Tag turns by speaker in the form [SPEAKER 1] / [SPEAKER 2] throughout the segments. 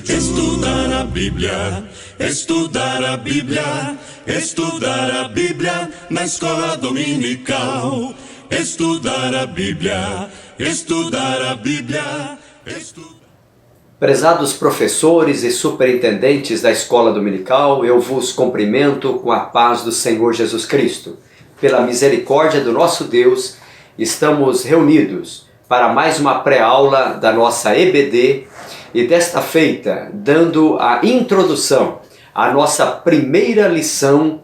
[SPEAKER 1] Estudar a Bíblia, estudar a Bíblia, estudar a Bíblia na escola dominical. Estudar a Bíblia, estudar a Bíblia,
[SPEAKER 2] Prezados professores e superintendentes da escola dominical, eu vos cumprimento com a paz do Senhor Jesus Cristo. Pela misericórdia do nosso Deus, estamos reunidos para mais uma pré-aula da nossa EBD e desta feita, dando a introdução à nossa primeira lição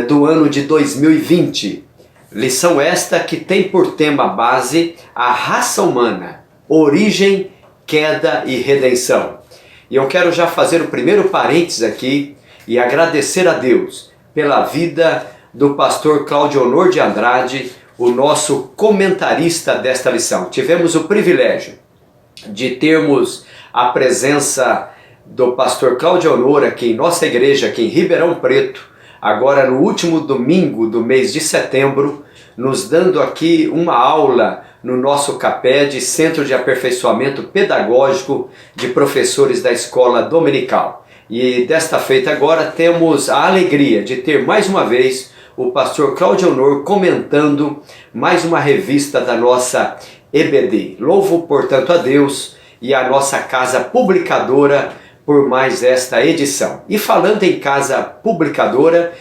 [SPEAKER 2] do ano de 2020. Lição esta que tem por tema base a raça humana, origem, queda e redenção. E eu quero já fazer o primeiro parênteses aqui e agradecer a Deus pela vida do pastor Cláudio Honor de Andrade, o nosso comentarista desta lição. Tivemos o privilégio de termos a presença do pastor Cláudio Honor aqui em nossa igreja, aqui em Ribeirão Preto, agora no último domingo do mês de setembro, nos dando aqui uma aula no nosso CAPED, Centro de Aperfeiçoamento Pedagógico de Professores da Escola Dominical. E desta feita agora temos a alegria de ter mais uma vez o pastor Cláudio Honor comentando mais uma revista da nossa EBD. Louvo, portanto, a Deus e a nossa casa publicadora por mais esta edição. E falando em casa publicadora,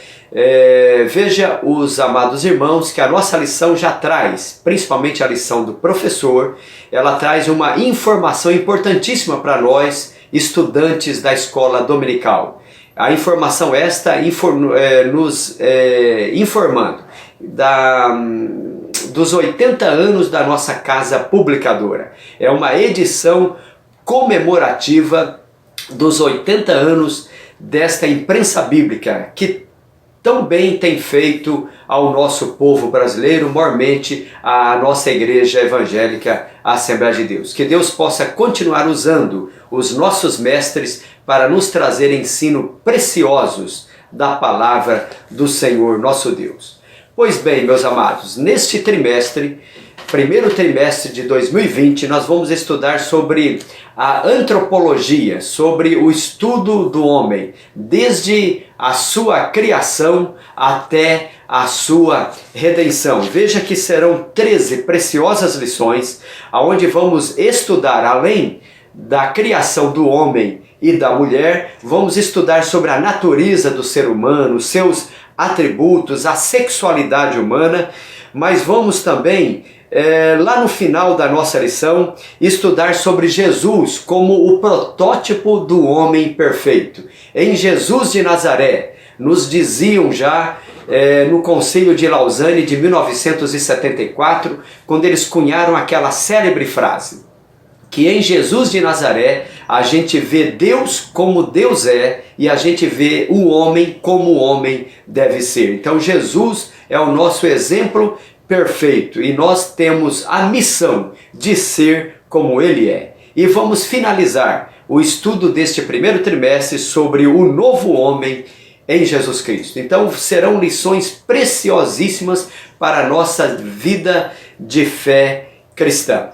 [SPEAKER 2] veja os amados irmãos que a nossa lição já traz, principalmente a lição do professor, ela traz uma informação importantíssima para nós, estudantes da escola dominical. A informação esta nos informando dos 80 anos da nossa casa publicadora. É uma edição comemorativa dos 80 anos desta imprensa bíblica que tão bem tem feito ao nosso povo brasileiro, mormente à nossa igreja evangélica Assembleia de Deus. Que Deus possa continuar usando os nossos mestres para nos trazer ensino preciosos da palavra do Senhor nosso Deus. Pois bem, meus amados, neste trimestre, primeiro trimestre de 2020, nós vamos estudar sobre a antropologia, sobre o estudo do homem, desde a sua criação até a sua redenção. Veja que serão 13 preciosas lições, onde vamos estudar, além da criação do homem e da mulher, vamos estudar sobre a natureza do ser humano, seus atributos, a sexualidade humana, mas vamos também lá no final da nossa lição, estudar sobre Jesus como o protótipo do homem perfeito. Em Jesus de Nazaré, nos diziam já no Concílio de Lausanne de 1974, quando eles cunharam aquela célebre frase, que em Jesus de Nazaré a gente vê Deus como Deus é e a gente vê o homem como o homem deve ser. Então Jesus é o nosso exemplo perfeito e nós temos a missão de ser como Ele é. E vamos finalizar o estudo deste primeiro trimestre sobre o novo homem em Jesus Cristo. Então serão lições preciosíssimas para a nossa vida de fé cristã.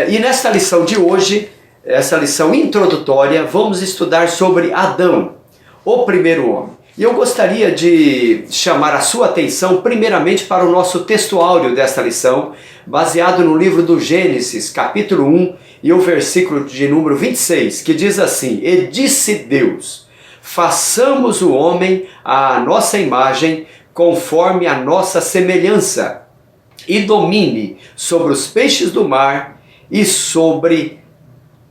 [SPEAKER 2] E nesta lição de hoje, essa lição introdutória, vamos estudar sobre Adão, o primeiro homem. E eu gostaria de chamar a sua atenção primeiramente para o nosso texto áureo desta lição, baseado no livro do Gênesis, capítulo 1, e o versículo de número 26, que diz assim: E disse Deus, façamos o homem à nossa imagem, conforme a nossa semelhança, e domine sobre os peixes do mar e sobre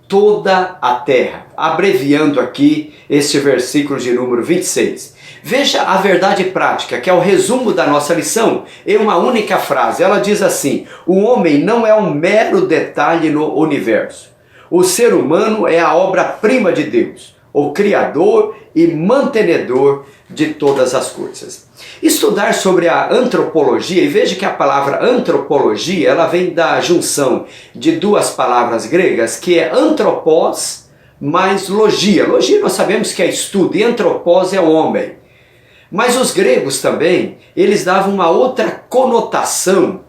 [SPEAKER 2] toda a terra. Abreviando aqui este versículo de número 26. Veja a verdade prática, que é o resumo da nossa lição, em uma única frase. Ela diz assim: o homem não é um mero detalhe no universo. O ser humano é a obra-prima de Deus, o Criador e mantenedor de todas as coisas. Estudar sobre a antropologia, e veja que a palavra antropologia, ela vem da junção de duas palavras gregas, que é antropós mais logia. Logia nós sabemos que é estudo, e antropós é o homem. Mas os gregos também, eles davam uma outra conotação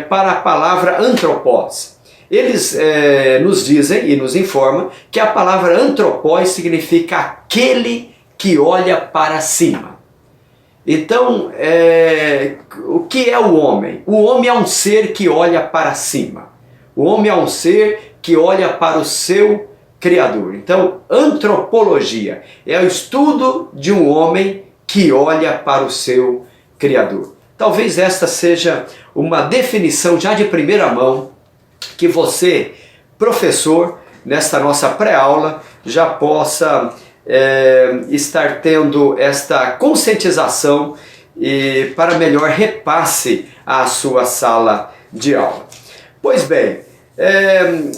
[SPEAKER 2] para a palavra antropós. Eles nos dizem e nos informam que a palavra antropós significa aquele que olha para cima. Então, o que é o homem? O homem é um ser que olha para cima. O homem é um ser que olha para o seu Criador. Então, antropologia é o estudo de um homem que olha para o seu Criador. Talvez esta seja uma definição já de primeira mão que você, professor, nesta nossa pré-aula, já possa estar tendo esta conscientização e para melhor repasse à sua sala de aula. Pois bem,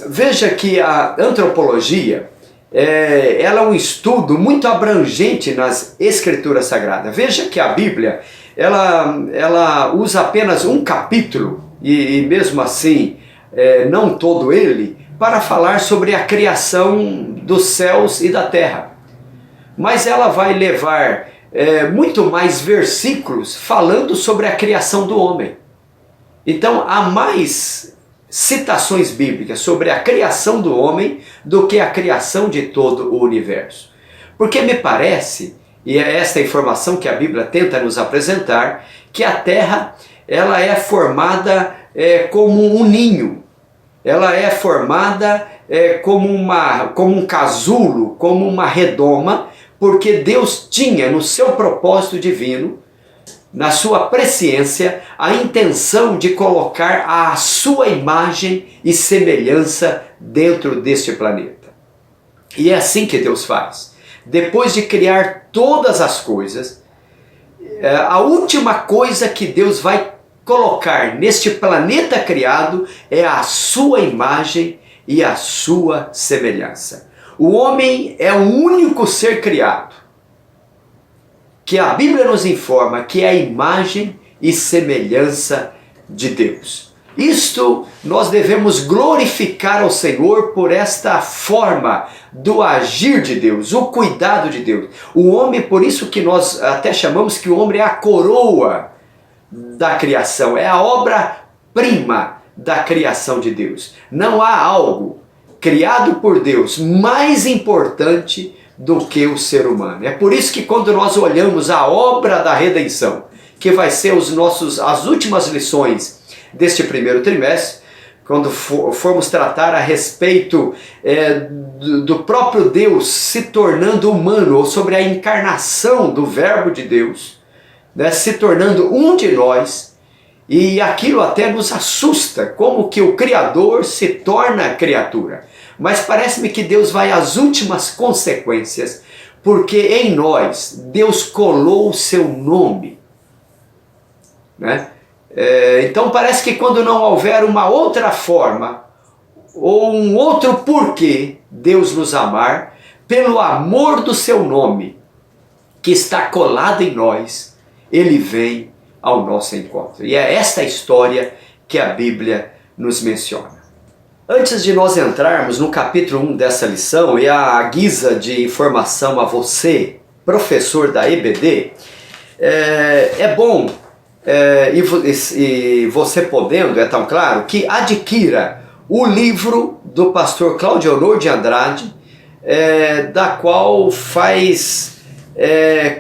[SPEAKER 2] veja que a antropologia ela é um estudo muito abrangente nas Escrituras Sagradas. Veja que a Bíblia ela usa apenas um capítulo e mesmo assim não todo ele para falar sobre a criação dos céus e da terra. Mas ela vai levar muito mais versículos falando sobre a criação do homem. Então há mais citações bíblicas sobre a criação do homem do que a criação de todo o universo. Porque me parece, e é esta informação que a Bíblia tenta nos apresentar, que a terra ela é formada como um ninho, ela é formada como um casulo, como uma redoma, porque Deus tinha no seu propósito divino, na sua presciência, a intenção de colocar a sua imagem e semelhança dentro deste planeta. E é assim que Deus faz. Depois de criar todas as coisas, a última coisa que Deus vai colocar neste planeta criado é a sua imagem e a sua semelhança. O homem é o único ser criado que a Bíblia nos informa que é a imagem e semelhança de Deus. Isto nós devemos glorificar ao Senhor por esta forma do agir de Deus, o cuidado de Deus. O homem, por isso que nós até chamamos que o homem é a coroa da criação, é a obra-prima da criação de Deus. Não há algo criado por Deus mais importante do que o ser humano. É por isso que quando nós olhamos a obra da redenção, que vai ser as últimas lições deste primeiro trimestre, quando formos tratar a respeito do próprio Deus se tornando humano, ou sobre a encarnação do Verbo de Deus, né, se tornando um de nós, e aquilo até nos assusta, como que o Criador se torna criatura. Mas parece-me que Deus vai às últimas consequências, porque em nós Deus colou o seu nome, né? Então parece que quando não houver uma outra forma, ou um outro porquê Deus nos amar, pelo amor do seu nome, que está colado em nós, Ele vem ao nosso encontro. E é esta história que a Bíblia nos menciona. Antes de nós entrarmos no capítulo 1 dessa lição, e à guisa de informação a você, professor da EBD, é bom, e você podendo, é tão claro, que adquira o livro do pastor Cláudio Honor de Andrade, da qual faz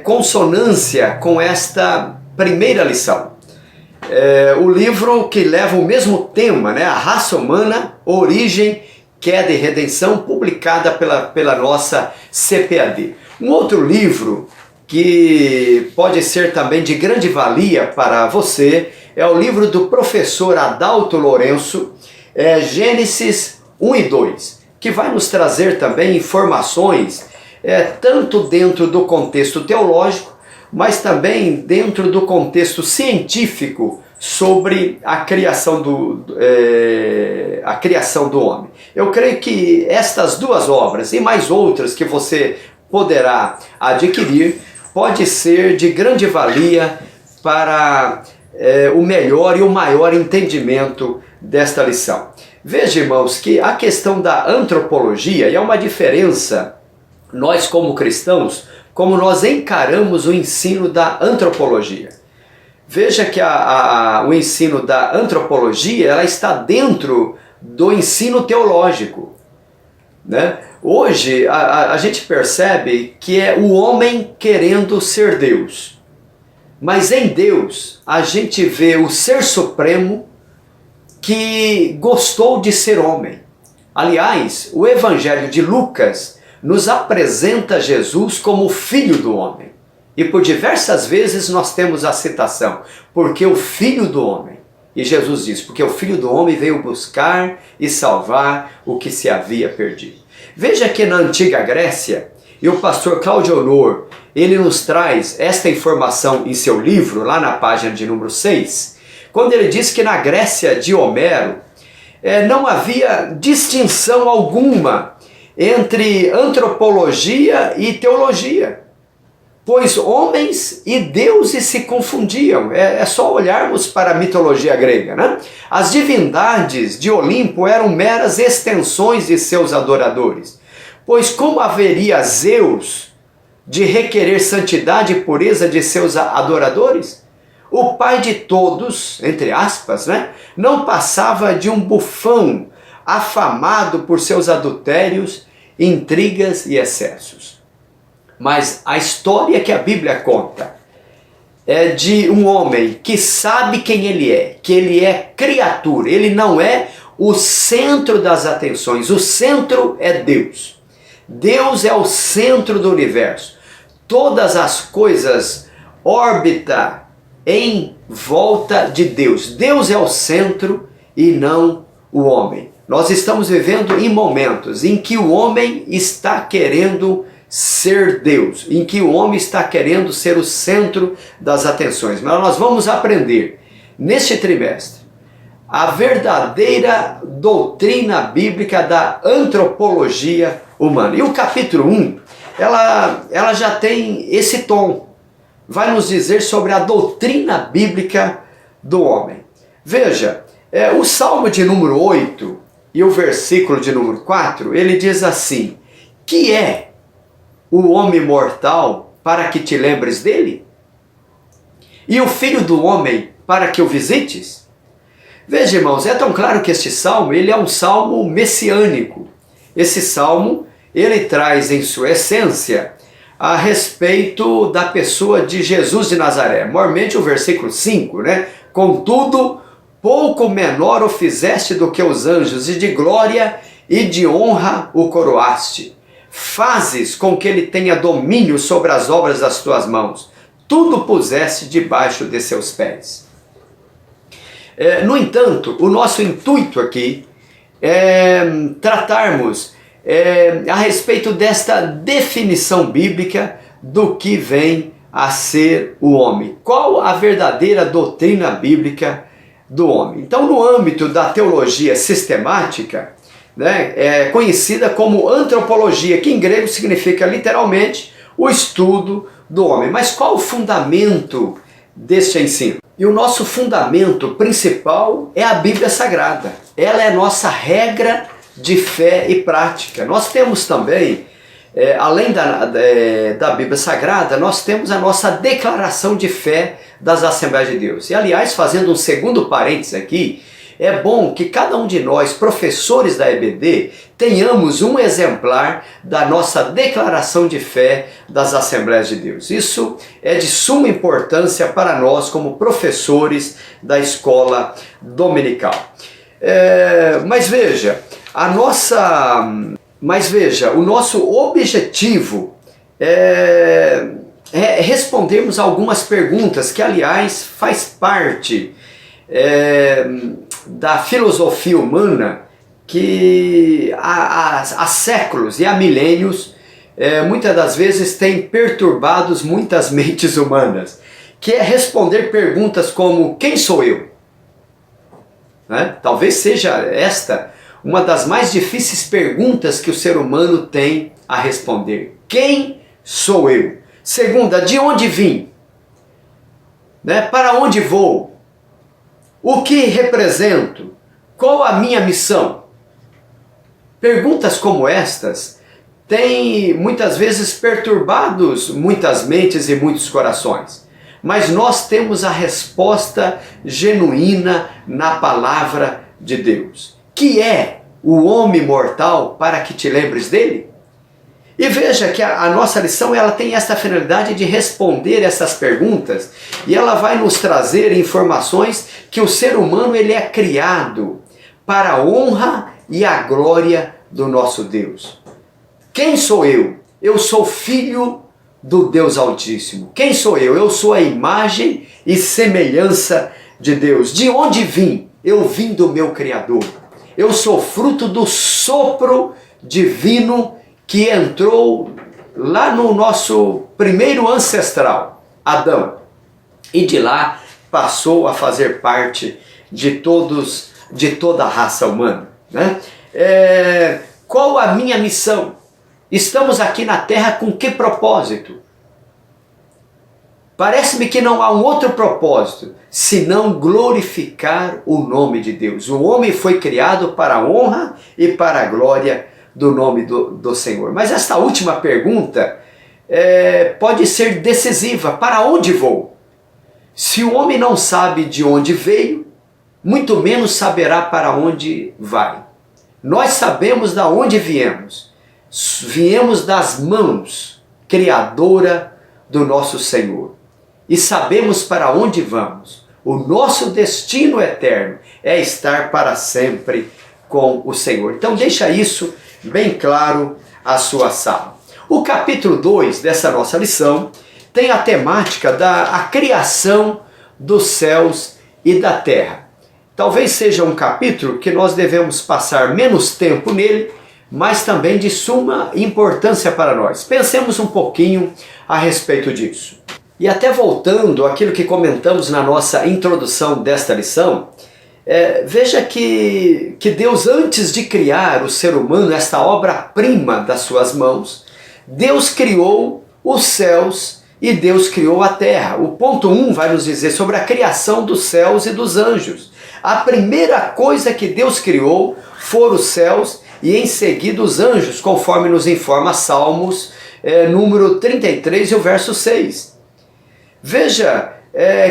[SPEAKER 2] consonância com esta primeira lição. O livro que leva o mesmo tema, né? A raça humana, origem, queda e redenção, publicada pela nossa CPAD. Um outro livro que pode ser também de grande valia para você é o livro do professor Adalto Lourenço, Gênesis 1 e 2, que vai nos trazer também informações tanto dentro do contexto teológico, mas também dentro do contexto científico sobre a criação do homem. Eu creio que estas duas obras e mais outras que você poderá adquirir pode ser de grande valia para o melhor e o maior entendimento desta lição. Veja, irmãos, que a questão da antropologia, e há uma diferença, nós como cristãos, como nós encaramos o ensino da antropologia. Veja que o ensino da antropologia ela está dentro do ensino teológico, né? Hoje a gente percebe que é o homem querendo ser Deus, mas em Deus a gente vê o Ser Supremo que gostou de ser homem. Aliás, o Evangelho de Lucas nos apresenta Jesus como o Filho do homem. E por diversas vezes nós temos a citação, porque o Filho do homem. E Jesus diz, porque o Filho do homem veio buscar e salvar o que se havia perdido. Veja que na antiga Grécia, e o pastor Cláudio Honor, ele nos traz esta informação em seu livro, lá na página de número 6, quando ele diz que na Grécia de Homero, não havia distinção alguma entre antropologia e teologia, pois homens e deuses se confundiam. É só olharmos para a mitologia grega, né? As divindades de Olimpo eram meras extensões de seus adoradores, pois como haveria Zeus de requerer santidade e pureza de seus adoradores? O pai de todos, entre aspas, né, não passava de um bufão afamado por seus adultérios, intrigas e excessos. Mas a história que a Bíblia conta é de um homem que sabe quem ele é, que ele é criatura, ele não é o centro das atenções, o centro é Deus. Deus é o centro do universo. Todas as coisas orbitam em volta de Deus. Deus é o centro e não o homem. Nós estamos vivendo em momentos em que o homem está querendo ser Deus, em que o homem está querendo ser o centro das atenções. Mas nós vamos aprender neste trimestre a verdadeira doutrina bíblica da antropologia humana. E o capítulo 1, ela já tem esse tom. Vai nos dizer sobre a doutrina bíblica do homem. Veja, o Salmo de número 8 e o versículo de número 4, ele diz assim: que é o homem mortal para que te lembres dele? E o filho do homem para que o visites? Veja, irmãos, é tão claro que este salmo, ele é um salmo messiânico. Esse salmo, ele traz em sua essência a respeito da pessoa de Jesus de Nazaré. Maiormente o versículo 5, né? Contudo, pouco menor o fizeste do que os anjos, e de glória e de honra o coroaste. Fazes com que ele tenha domínio sobre as obras das tuas mãos. Tudo puseste debaixo de seus pés. No entanto, o nosso intuito aqui é tratarmos a respeito desta definição bíblica do que vem a ser o homem. Qual a verdadeira doutrina bíblica do homem? Então, no âmbito da teologia sistemática, né, é conhecida como antropologia, que em grego significa literalmente o estudo do homem. Mas qual o fundamento deste ensino? E o nosso fundamento principal é a Bíblia Sagrada. Ela é a nossa regra de fé e prática. Nós temos também, além da Bíblia Sagrada, nós temos a nossa declaração de fé das Assembleias de Deus. E aliás, fazendo um segundo parênteses aqui, é bom que cada um de nós, professores da EBD, tenhamos um exemplar da nossa declaração de fé das Assembleias de Deus. Isso é de suma importância para nós como professores da escola dominical. Mas veja, o nosso objetivo é respondermos algumas perguntas que, aliás, faz parte da filosofia humana que há séculos e há milênios muitas das vezes tem perturbado muitas mentes humanas, que é responder perguntas como: quem sou eu? Né? Talvez seja esta uma das mais difíceis perguntas que o ser humano tem a responder. Quem sou eu? Segunda, de onde vim? Né? Para onde vou? O que represento? Qual a minha missão? Perguntas como estas têm muitas vezes perturbado muitas mentes e muitos corações. mas nós temos a resposta genuína na palavra de Deus. Que é o homem mortal para que te lembres dele? E veja que a nossa lição ela tem essa finalidade de responder essas perguntas e ela vai nos trazer informações que o ser humano ele é criado para a honra e a glória do nosso Deus. Quem sou eu? Eu sou filho do Deus Altíssimo. Quem sou eu? Eu sou a imagem e semelhança de Deus. De onde vim? Eu vim do meu Criador. Eu sou fruto do sopro divino que entrou lá no nosso primeiro ancestral, Adão. E de lá passou a fazer parte de toda a raça humana. Né? Qual a minha missão? Estamos aqui na Terra com que propósito? Parece-me que não há um outro propósito, senão glorificar o nome de Deus. O homem foi criado para a honra e para a glória do nome do Senhor. Mas esta última pergunta pode ser decisiva. Para onde vou? Se o homem não sabe de onde veio, muito menos saberá para onde vai. Nós sabemos de onde viemos. Viemos das mãos criadora do nosso Senhor. E sabemos para onde vamos. O nosso destino eterno é estar para sempre com o Senhor. Então deixa isso bem claro a sua sala. O capítulo 2 dessa nossa lição tem a temática da criação dos céus e da terra. Talvez seja um capítulo que nós devemos passar menos tempo nele, mas também de suma importância para nós. Pensemos um pouquinho a respeito disso. E até voltando àquilo que comentamos na nossa introdução desta lição, veja que Deus, antes de criar o ser humano, esta obra-prima das suas mãos, Deus criou os céus e Deus criou a terra. O ponto 1 vai nos dizer sobre a criação dos céus e dos anjos. A primeira coisa que Deus criou foram os céus e em seguida os anjos, conforme nos informa Salmos, número 33 e o verso 6. Veja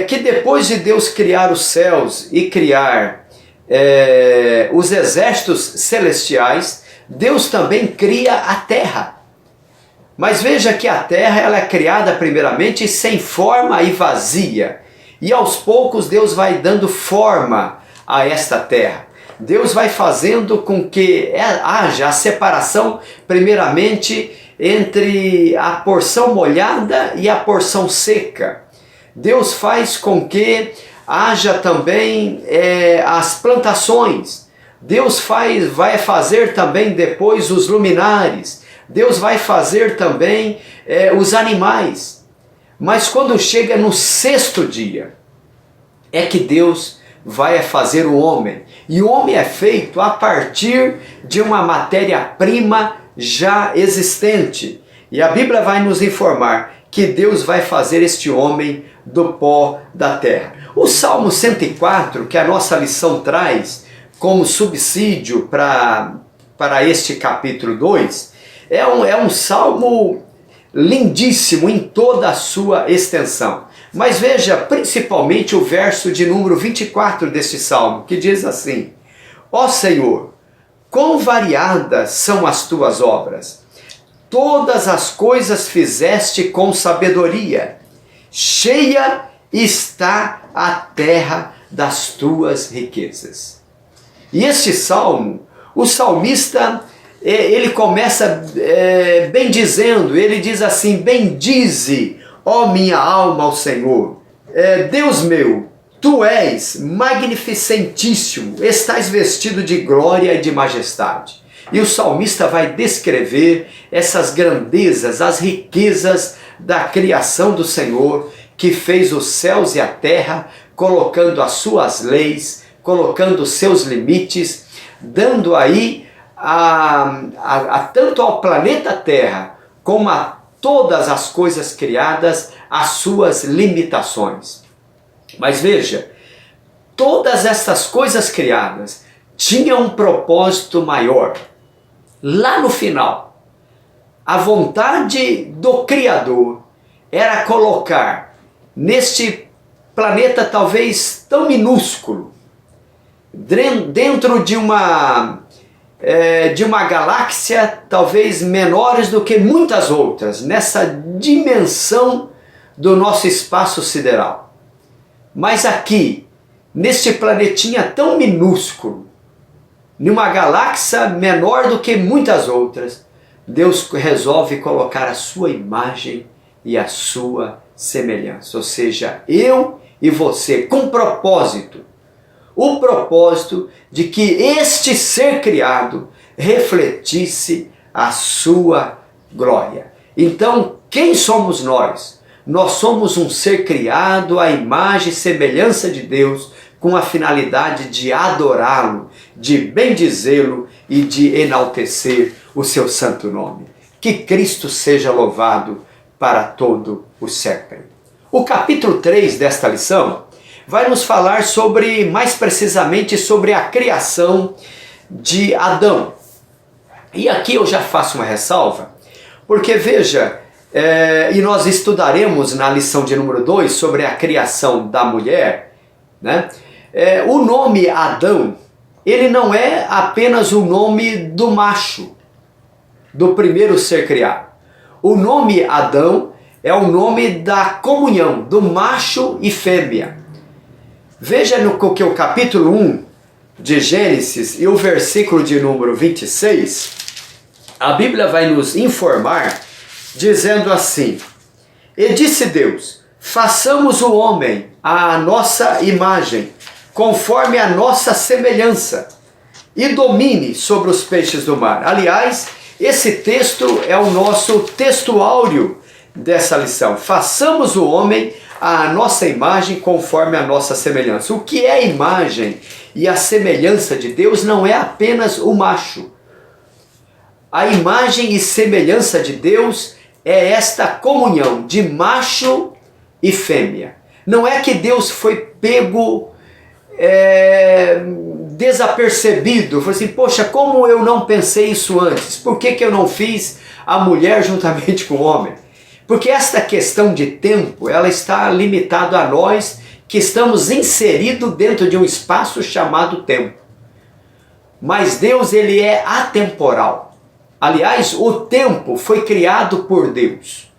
[SPEAKER 2] que depois de Deus criar os céus e criar os exércitos celestiais, Deus também cria a terra. Mas veja que a terra ela é criada primeiramente sem forma e vazia. E aos poucos Deus vai dando forma a esta terra. Deus vai fazendo com que haja a separação primeiramente entre a porção molhada e a porção seca. Deus faz com que haja também as plantações. Deus vai fazer também depois os luminares. Deus vai fazer também os animais. Mas quando chega no sexto dia, é que Deus vai fazer o homem. E o homem é feito a partir de uma matéria-prima já existente. E a Bíblia vai nos informar que Deus vai fazer este homem do pó da terra. O Salmo 104, que a nossa lição traz como subsídio para este capítulo 2, é um salmo lindíssimo em toda a sua extensão. Mas veja principalmente o verso de número 24 deste salmo, que diz assim: Ó Senhor, quão variadas são as tuas obras! Todas as coisas fizeste com sabedoria. Cheia está a terra das tuas riquezas. E este salmo, o salmista, ele começa bendizendo, ele diz assim: bendize, ó minha alma, ao Senhor. Deus meu, tu és magnificentíssimo, estás vestido de glória e de majestade. E o salmista vai descrever essas grandezas, as riquezas da criação do Senhor, que fez os céus e a terra, colocando as suas leis, colocando os seus limites, dando aí tanto ao planeta Terra, como a todas as coisas criadas, as suas limitações. Mas veja, todas essas coisas criadas tinham um propósito maior. Lá no final, a vontade do Criador era colocar neste planeta talvez tão minúsculo, dentro de uma galáxia talvez menores do que muitas outras, nessa dimensão do nosso espaço sideral. Mas aqui, neste planetinha tão minúsculo, numa galáxia menor do que muitas outras, Deus resolve colocar a sua imagem e a sua semelhança. Ou seja, eu e você, com propósito. O propósito de que este ser criado refletisse a sua glória. Então, quem somos nós? Nós somos um ser criado à imagem e semelhança de Deus, com a finalidade de adorá-lo, de bendizê-lo e de enaltecer o seu santo nome. Que Cristo seja louvado para todo o século. O capítulo 3 desta lição vai nos falar mais precisamente sobre a criação de Adão. E aqui eu já faço uma ressalva, porque veja, e nós estudaremos na lição de número 2 sobre a criação da mulher, né? O nome Adão, ele não é apenas o nome do macho, do primeiro ser criado. O nome Adão é o nome da comunhão, do macho e fêmea. Veja no que o capítulo 1 de Gênesis e o versículo de número 26, a Bíblia vai nos informar, dizendo assim: E disse Deus, façamos o homem à nossa imagem, conforme a nossa semelhança, e domine sobre os peixes do mar. Aliás, esse texto é o nosso texto áureo dessa lição. Façamos o homem à nossa imagem, conforme a nossa semelhança. O que é a imagem e a semelhança de Deus não é apenas o macho. A imagem e semelhança de Deus é esta comunhão de macho e fêmea. Não é que Deus foi pego desapercebido, falou assim: poxa, como eu não pensei isso antes? Por que eu não fiz a mulher juntamente com o homem? Porque esta questão de tempo, ela está limitada a nós que estamos inseridos dentro de um espaço chamado tempo. Mas Deus, ele é atemporal. Aliás, o tempo foi criado por Deus.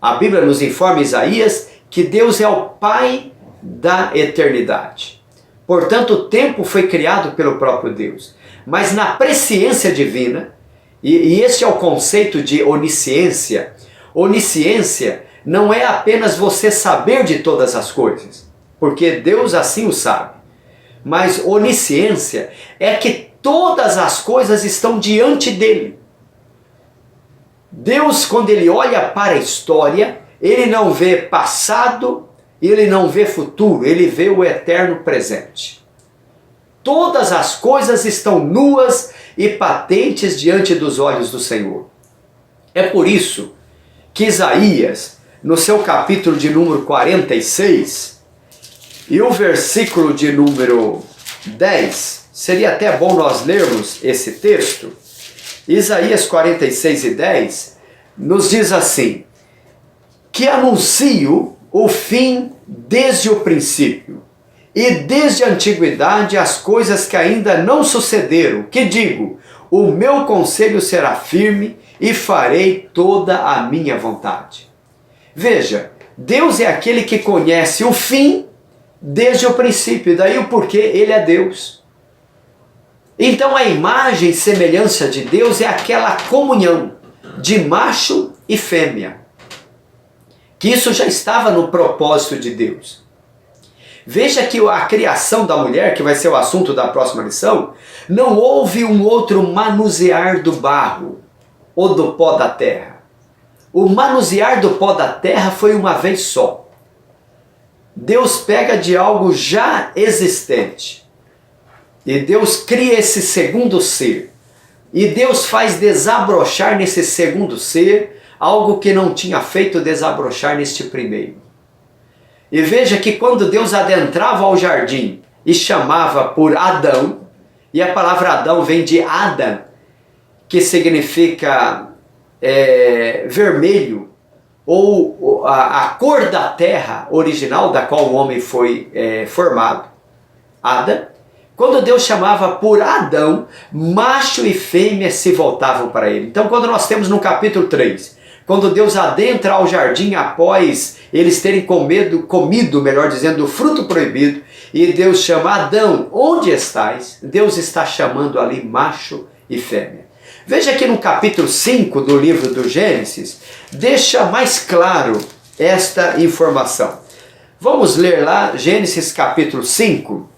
[SPEAKER 2] A Bíblia nos informa, Isaías, que Deus é o Pai da eternidade. Portanto, o tempo foi criado pelo próprio Deus. Mas na presciência divina, e este é o conceito de onisciência, onisciência não é apenas você saber de todas as coisas, porque Deus assim o sabe. Mas onisciência é que todas as coisas estão diante dele. Deus, quando ele olha para a história, ele não vê passado, ele não vê futuro, ele vê o eterno presente. Todas as coisas estão nuas e patentes diante dos olhos do Senhor. É por isso que Isaías, no seu capítulo de número 46, e o versículo de número 10, seria até bom nós lermos esse texto. Isaías 46 e 10 nos diz assim: que anuncio o fim desde o princípio, e desde a antiguidade as coisas que ainda não sucederam, que digo, o meu conselho será firme e farei toda a minha vontade. Veja, Deus é aquele que conhece o fim desde o princípio, daí o porquê ele é Deus. Então a imagem e semelhança de Deus é aquela comunhão de macho e fêmea, que isso já estava no propósito de Deus. Veja que a criação da mulher, que vai ser o assunto da próxima lição, não houve um outro manusear do barro ou do pó da terra. O manusear do pó da terra foi uma vez só. Deus pega de algo já existente e Deus cria esse segundo ser. E Deus faz desabrochar nesse segundo ser algo que não tinha feito desabrochar neste primeiro. E veja que quando Deus adentrava ao jardim e chamava por Adão, e a palavra Adão vem de Adam, que significa vermelho, ou a cor da terra original da qual o homem foi formado, Adão, quando Deus chamava por Adão, macho e fêmea se voltavam para ele. Então quando nós temos no capítulo 3, quando Deus adentra ao jardim após eles terem comido, melhor dizendo, do fruto proibido, e Deus chama Adão, onde estás? Deus está chamando ali macho e fêmea. Veja que no capítulo 5 do livro do Gênesis, deixa mais claro esta informação. Vamos ler lá Gênesis capítulo 5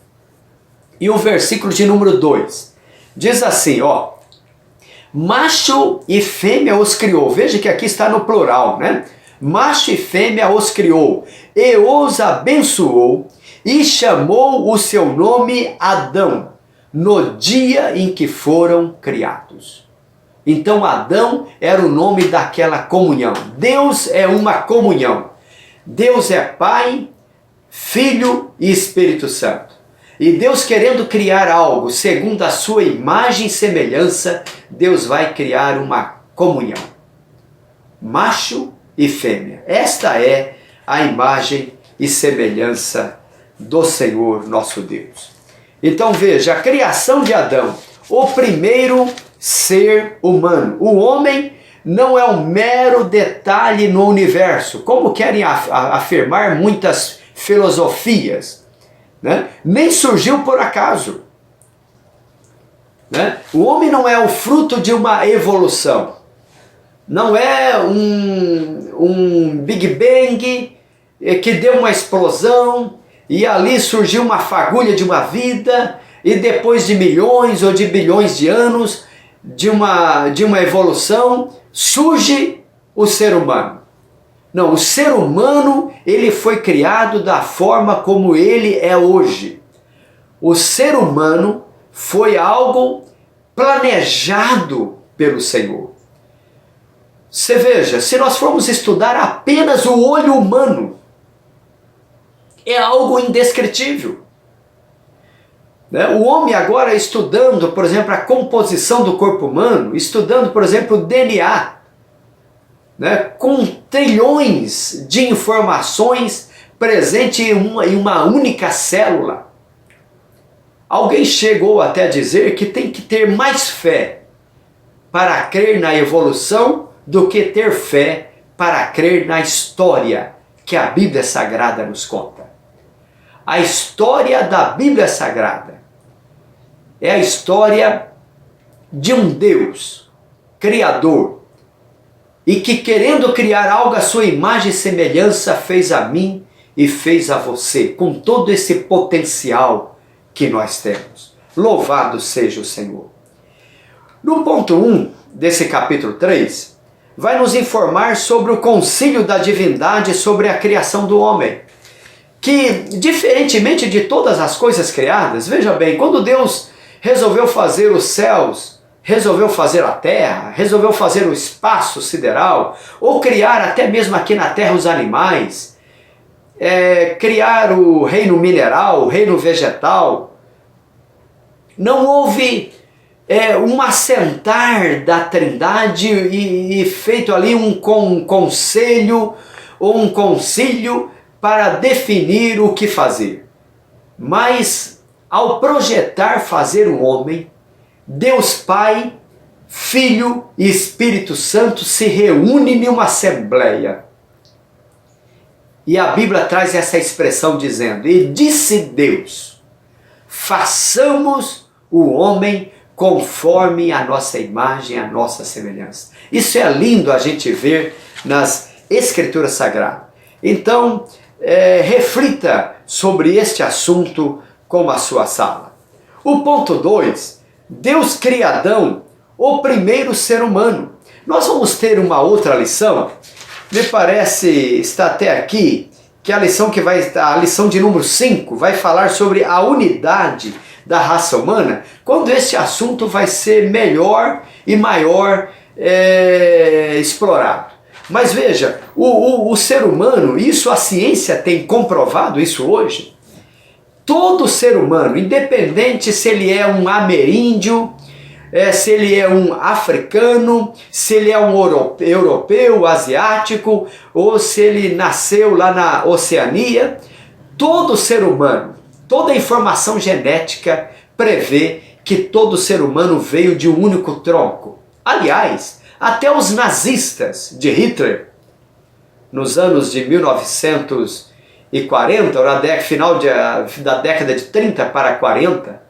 [SPEAKER 2] e o versículo de número 2. Diz assim, ó: macho e fêmea os criou. Veja que aqui está no plural, né? Macho e fêmea os criou, e os abençoou, e chamou o seu nome Adão, no dia em que foram criados. Então Adão era o nome daquela comunhão. Deus é uma comunhão. Deus é Pai, Filho e Espírito Santo. E Deus, querendo criar algo segundo a sua imagem e semelhança, Deus vai criar uma comunhão. Macho e fêmea. Esta é a imagem e semelhança do Senhor nosso Deus. Então veja, a criação de Adão, o primeiro ser humano. O homem não é um mero detalhe no universo, como querem afirmar muitas filosofias, né? Nem surgiu por acaso, né? O homem não é o fruto de uma evolução, não é um Big Bang que deu uma explosão e ali surgiu uma fagulha de uma vida e depois de milhões ou de bilhões de anos de uma evolução surge o ser humano. Não, o ser humano, ele foi criado da forma como ele é hoje. O ser humano foi algo planejado pelo Senhor. Você veja, se nós formos estudar apenas o olho humano, é algo indescritível. O homem agora estudando, por exemplo, a composição do corpo humano, estudando, por exemplo, o DNA, com trilhões de informações presentes em uma única célula. Alguém chegou até a dizer que tem que ter mais fé para crer na evolução do que ter fé para crer na história que a Bíblia Sagrada nos conta. A história da Bíblia Sagrada é a história de um Deus criador e que, querendo criar algo à sua imagem e semelhança, fez a mim e fez a você, com todo esse potencial que nós temos. Louvado seja o Senhor. No ponto 1 desse capítulo 3, vai nos informar sobre o concílio da divindade sobre a criação do homem, que, diferentemente de todas as coisas criadas, veja bem, quando Deus resolveu fazer os céus, resolveu fazer a terra, resolveu fazer o espaço sideral, ou criar até mesmo aqui na terra os animais, criar o reino mineral, o reino vegetal, não houve um assentar da Trindade e feito ali um conselho ou um concílio para definir o que fazer. Mas ao projetar fazer o homem, Deus Pai, Filho e Espírito Santo se reúnem em uma assembleia. E a Bíblia traz essa expressão dizendo: e disse Deus, façamos o homem conforme a nossa imagem, a nossa semelhança. Isso é lindo a gente ver nas Escrituras Sagradas. Então, reflita sobre este assunto como a sua sala. O ponto 2, Deus cria Adão, o primeiro ser humano. Nós vamos ter uma outra lição, me parece, está até aqui, que a lição de número 5, vai falar sobre a unidade da raça humana, quando esse assunto vai ser melhor e maior explorado. Mas veja, o ser humano, isso a ciência tem comprovado isso hoje, todo ser humano, independente se ele é um ameríndio, se ele é um africano, se ele é um europeu, asiático, ou se ele nasceu lá na Oceania. Todo ser humano, toda a informação genética prevê que todo ser humano veio de um único tronco. Aliás, até os nazistas de Hitler, nos anos de 1940, ou no final da década de 30 para 40,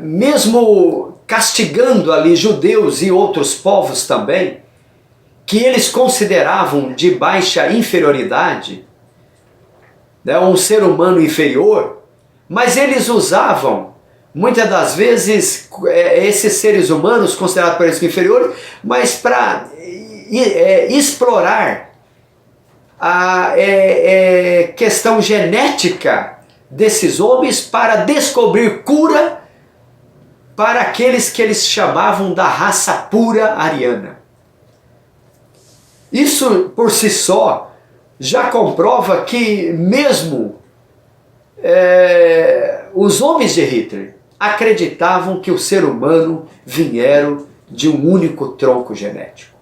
[SPEAKER 2] mesmo castigando ali judeus e outros povos também, que eles consideravam de baixa inferioridade, né, um ser humano inferior, mas eles usavam, muitas das vezes, esses seres humanos considerados por eles inferiores, mas para explorar a questão genética desses homens para descobrir cura para aqueles que eles chamavam da raça pura ariana. Isso por si só já comprova que mesmo os homens de Hitler acreditavam que o ser humano vieram de um único tronco genético.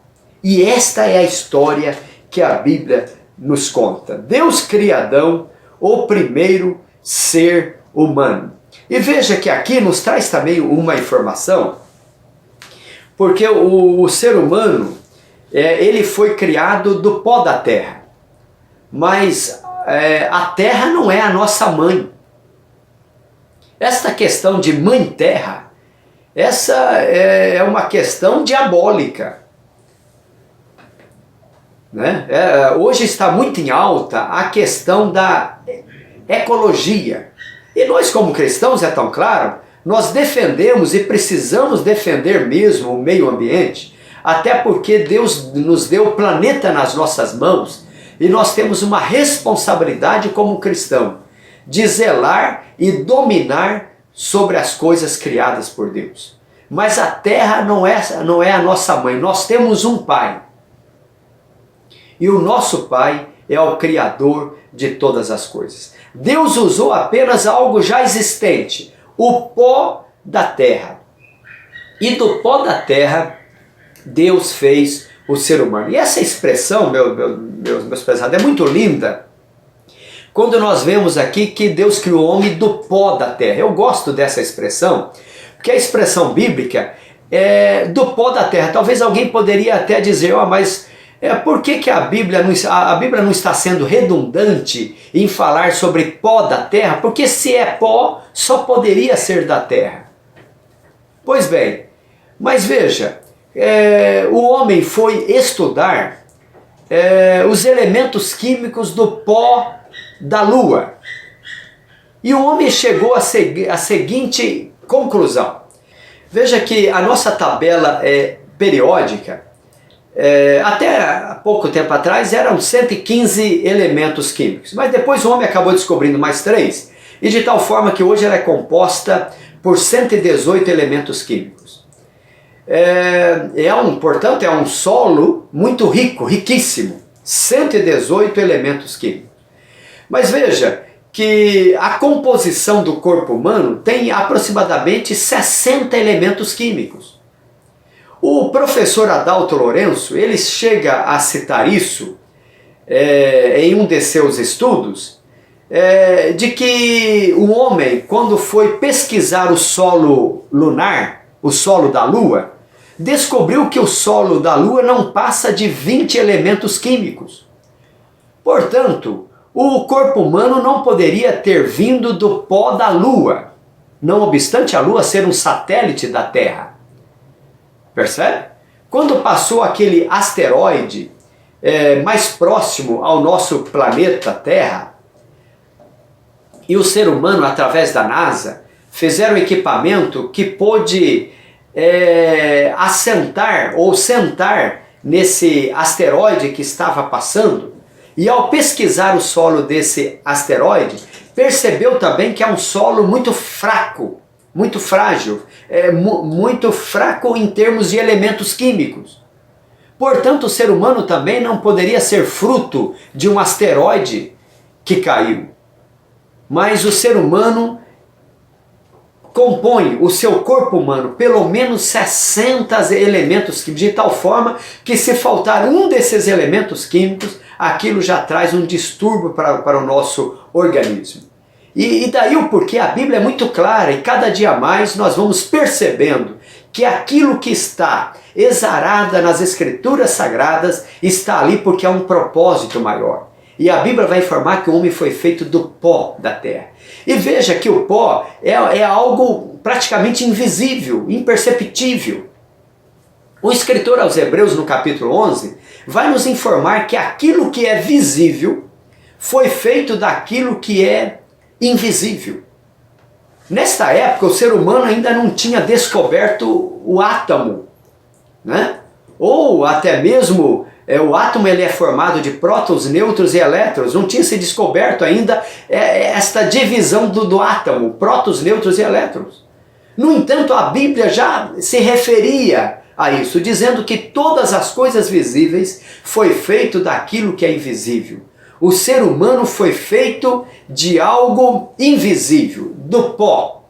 [SPEAKER 2] E esta é a história que a Bíblia nos conta. Deus cria Adão, o primeiro ser humano. E veja que aqui nos traz também uma informação, porque o ser humano, ele foi criado do pó da terra, mas a terra não é a nossa mãe. Esta questão de mãe terra, essa é uma questão diabólica. Né? Hoje está muito em alta a questão da ecologia. E nós, como cristãos, é tão claro, nós defendemos e precisamos defender mesmo o meio ambiente, até porque Deus nos deu o planeta nas nossas mãos e nós temos uma responsabilidade como cristão de zelar e dominar sobre as coisas criadas por Deus. Mas a terra não é a nossa mãe, nós temos um pai. E o nosso pai é o Criador de todas as coisas. Deus usou apenas algo já existente, o pó da terra. E do pó da terra, Deus fez o ser humano. E essa expressão, meus pesados, é muito linda. Quando nós vemos aqui que Deus criou o homem do pó da terra. Eu gosto dessa expressão, porque a expressão bíblica é do pó da terra. Talvez alguém poderia até dizer, mas por que a Bíblia não está sendo redundante em falar sobre pó da terra? Porque se é pó, só poderia ser da terra. Pois bem, mas veja, o homem foi estudar os elementos químicos do pó da lua. E o homem chegou à seguinte conclusão. Veja que a nossa tabela periódica, até há pouco tempo atrás eram 115 elementos químicos, mas depois o homem acabou descobrindo mais 3, e de tal forma que hoje ela é composta por 118 elementos químicos. Portanto, é um solo muito rico, riquíssimo, 118 elementos químicos. Mas veja que a composição do corpo humano tem aproximadamente 60 elementos químicos. O professor Adalto Lourenço, ele chega a citar isso em um de seus estudos, de que o homem, quando foi pesquisar o solo lunar, o solo da Lua, descobriu que o solo da Lua não passa de 20 elementos químicos. Portanto, o corpo humano não poderia ter vindo do pó da Lua, não obstante a Lua ser um satélite da Terra. Percebe? Quando passou aquele asteroide mais próximo ao nosso planeta Terra, e o ser humano, através da NASA, fizeram um equipamento que pôde assentar ou sentar nesse asteroide que estava passando, e ao pesquisar o solo desse asteroide, percebeu também que é um solo muito fraco, muito frágil, muito fraco em termos de elementos químicos. Portanto, o ser humano também não poderia ser fruto de um asteroide que caiu. Mas o ser humano compõe o seu corpo humano pelo menos 60 elementos químicos, de tal forma que se faltar um desses elementos químicos, aquilo já traz um distúrbio para o nosso organismo. E daí o porquê a Bíblia é muito clara, e cada dia mais nós vamos percebendo que aquilo que está exarada nas Escrituras Sagradas está ali porque há um propósito maior. E a Bíblia vai informar que o homem foi feito do pó da terra. E veja que o pó é algo praticamente invisível, imperceptível. O escritor aos Hebreus, no capítulo 11, vai nos informar que aquilo que é visível foi feito daquilo que é invisível. Nesta época, o ser humano ainda não tinha descoberto o átomo, né? Ou até mesmo o átomo ele é formado de prótons, nêutrons e elétrons. Não tinha se descoberto ainda esta divisão do átomo, prótons, nêutrons e elétrons. No entanto, a Bíblia já se referia a isso, dizendo que todas as coisas visíveis foi feito daquilo que é invisível. O ser humano foi feito de algo invisível, do pó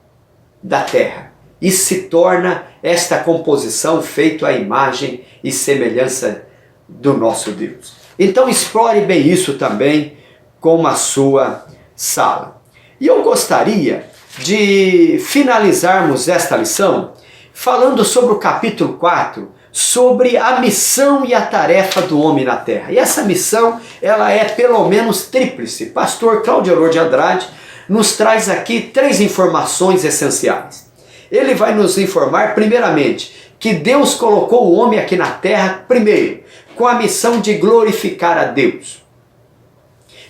[SPEAKER 2] da terra, e se torna esta composição feita à imagem e semelhança do nosso Deus. Então explore bem isso também com a sua sala. E eu gostaria de finalizarmos esta lição falando sobre o capítulo 4, sobre a missão e a tarefa do homem na terra. E essa missão, ela é pelo menos tríplice. Pastor Claudio de Andrade nos traz aqui 3 informações essenciais. Ele vai nos informar, primeiramente, que Deus colocou o homem aqui na terra, primeiro, com a missão de glorificar a Deus.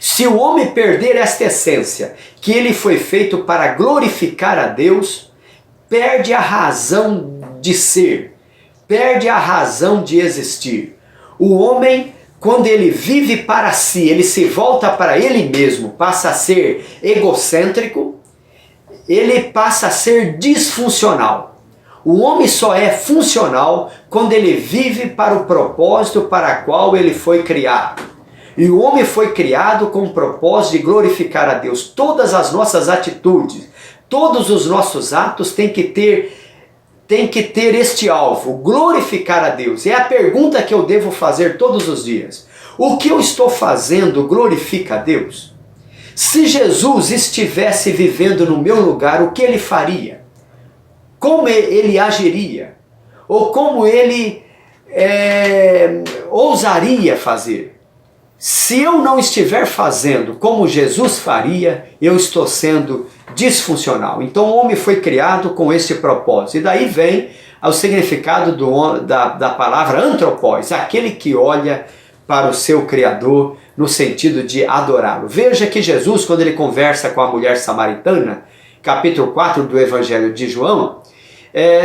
[SPEAKER 2] Se o homem perder esta essência, que ele foi feito para glorificar a Deus, perde a razão de ser, perde a razão de existir. O homem, quando ele vive para si, ele se volta para ele mesmo, passa a ser egocêntrico, ele passa a ser disfuncional. O homem só é funcional quando ele vive para o propósito para o qual ele foi criado. E o homem foi criado com o propósito de glorificar a Deus. Todas as nossas atitudes, todos os nossos atos têm que ter este alvo, glorificar a Deus. É a pergunta que eu devo fazer todos os dias. O que eu estou fazendo glorifica a Deus? Se Jesus estivesse vivendo no meu lugar, o que ele faria? Como ele agiria? Ou como ele ousaria fazer? Se eu não estiver fazendo como Jesus faria, eu estou sendo disfuncional. Então o homem foi criado com esse propósito. E daí vem o significado da palavra antropós, aquele que olha para o seu Criador no sentido de adorá-lo. Veja que Jesus, quando ele conversa com a mulher samaritana, capítulo 4 do Evangelho de João,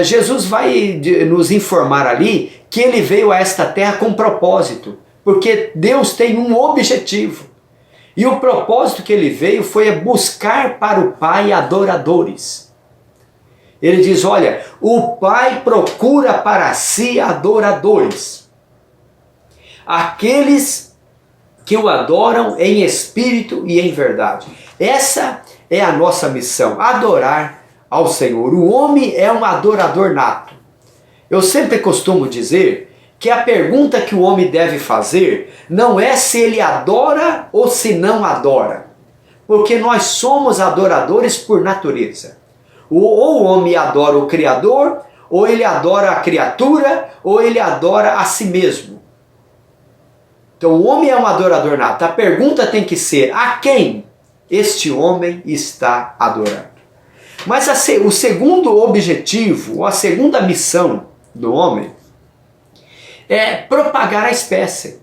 [SPEAKER 2] Jesus vai nos informar ali que ele veio a esta terra com propósito, porque Deus tem um objetivo. E o propósito que ele veio foi buscar para o Pai adoradores. Ele diz, olha, o Pai procura para si adoradores. Aqueles que o adoram em espírito e em verdade. Essa é a nossa missão, adorar ao Senhor. O homem é um adorador nato. Eu sempre costumo dizer que a pergunta que o homem deve fazer não é se ele adora ou se não adora. Porque nós somos adoradores por natureza. Ou o homem adora o Criador, ou ele adora a criatura, ou ele adora a si mesmo. Então o homem é um adorador nato. A pergunta tem que ser, a quem este homem está adorando? Mas o segundo objetivo, ou a segunda missão do homem, é propagar a espécie.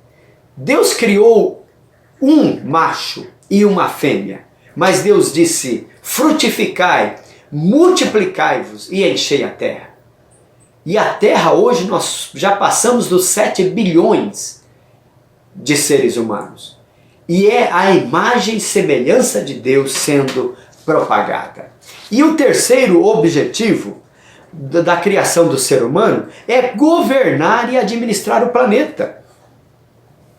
[SPEAKER 2] Deus criou um macho e uma fêmea, mas Deus disse, frutificai, multiplicai-vos e enchei a terra. E a terra hoje nós já passamos dos 7 bilhões de seres humanos. E é a imagem e semelhança de Deus sendo propagada. E o terceiro objetivo da criação do ser humano é governar e administrar o planeta.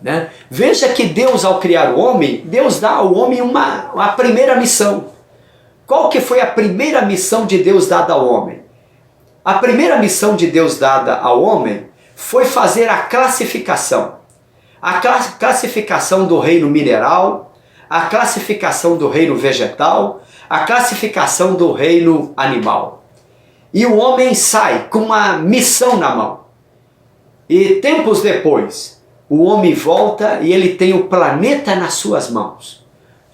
[SPEAKER 2] Né? Veja que Deus, ao criar o homem, Deus dá ao homem a primeira missão. qual que foi a primeira missão de Deus dada ao homem? A primeira missão de Deus dada ao homem foi fazer a classificação. A classificação do reino mineral, a classificação do reino vegetal, a classificação do reino animal. E o homem sai com uma missão na mão. E tempos depois, o homem volta e ele tem o planeta nas suas mãos.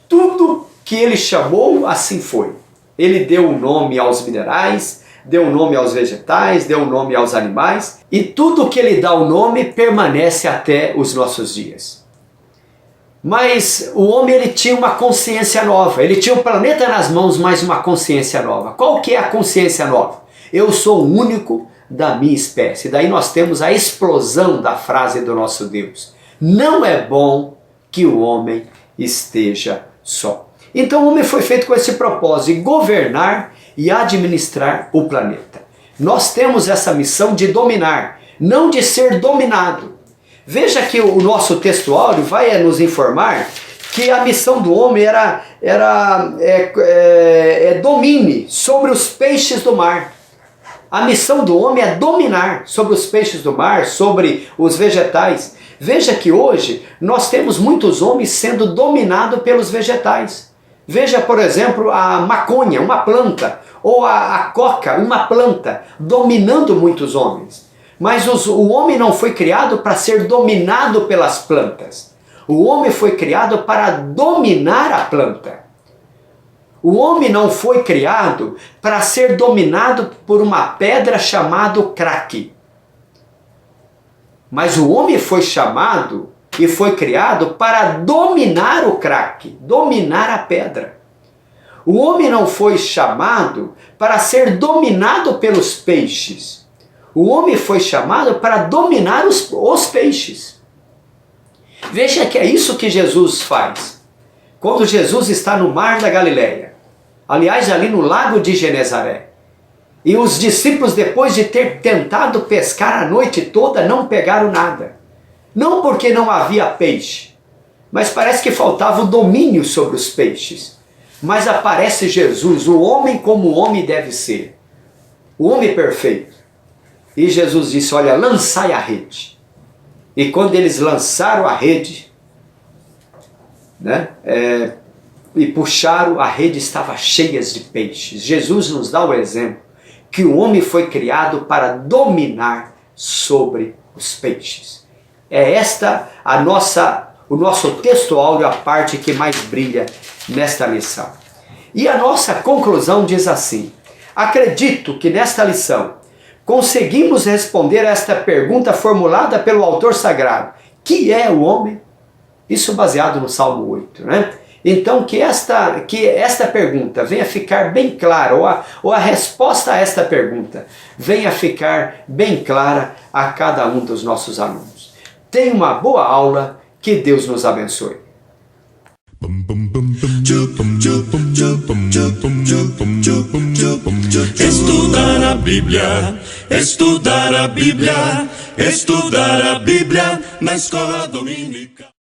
[SPEAKER 2] Tudo que ele chamou, assim foi. Ele deu um nome aos minerais, deu um nome aos vegetais, deu um nome aos animais, e tudo que ele dá o nome permanece até os nossos dias. Mas o homem, ele tinha uma consciência nova, ele tinha o planeta nas mãos, mas uma consciência nova. Qual que é a consciência nova? Eu sou o único da minha espécie. Daí nós temos a explosão da frase do nosso Deus: não é bom que o homem esteja só. Então o homem foi feito com esse propósito de governar e administrar o planeta. Nós temos essa missão de dominar, não de ser dominado. Veja que o nosso textuário vai nos informar que a missão do homem domine sobre os peixes do mar. A missão do homem é dominar sobre os peixes do mar, sobre os vegetais. Veja que hoje nós temos muitos homens sendo dominados pelos vegetais. Veja, por exemplo, a maconha, uma planta, ou a coca, uma planta, dominando muitos homens. Mas o homem não foi criado para ser dominado pelas plantas. O homem foi criado para dominar a planta. O homem não foi criado para ser dominado por uma pedra chamada crack. Mas o homem foi chamado e foi criado para dominar o crack, dominar a pedra. O homem não foi chamado para ser dominado pelos peixes. O homem foi chamado para dominar os peixes. Veja que é isso que Jesus faz. Quando Jesus está no mar da Galileia, aliás, ali no lago de Genezaré, e os discípulos, depois de ter tentado pescar a noite toda, não pegaram nada. Não porque não havia peixe, mas parece que faltava o domínio sobre os peixes. Mas aparece Jesus, o homem como o homem deve ser, o homem perfeito. E Jesus disse: olha, lançai a rede. E quando eles lançaram a rede, e puxaram, a rede estava cheia de peixes. Jesus nos dá o exemplo que o homem foi criado para dominar sobre os peixes. É esta o nosso texto áureo, a parte que mais brilha nesta lição. E a nossa conclusão diz assim: acredito que nesta lição conseguimos responder a esta pergunta formulada pelo autor sagrado: que é o homem? Isso baseado no Salmo 8, né? Então que esta pergunta venha ficar bem clara, ou a resposta a esta pergunta venha ficar bem clara a cada um dos nossos alunos. Tenha uma boa aula, que Deus nos abençoe.
[SPEAKER 1] Estudar a Bíblia, estudar a Bíblia, estudar a Bíblia na escola dominical.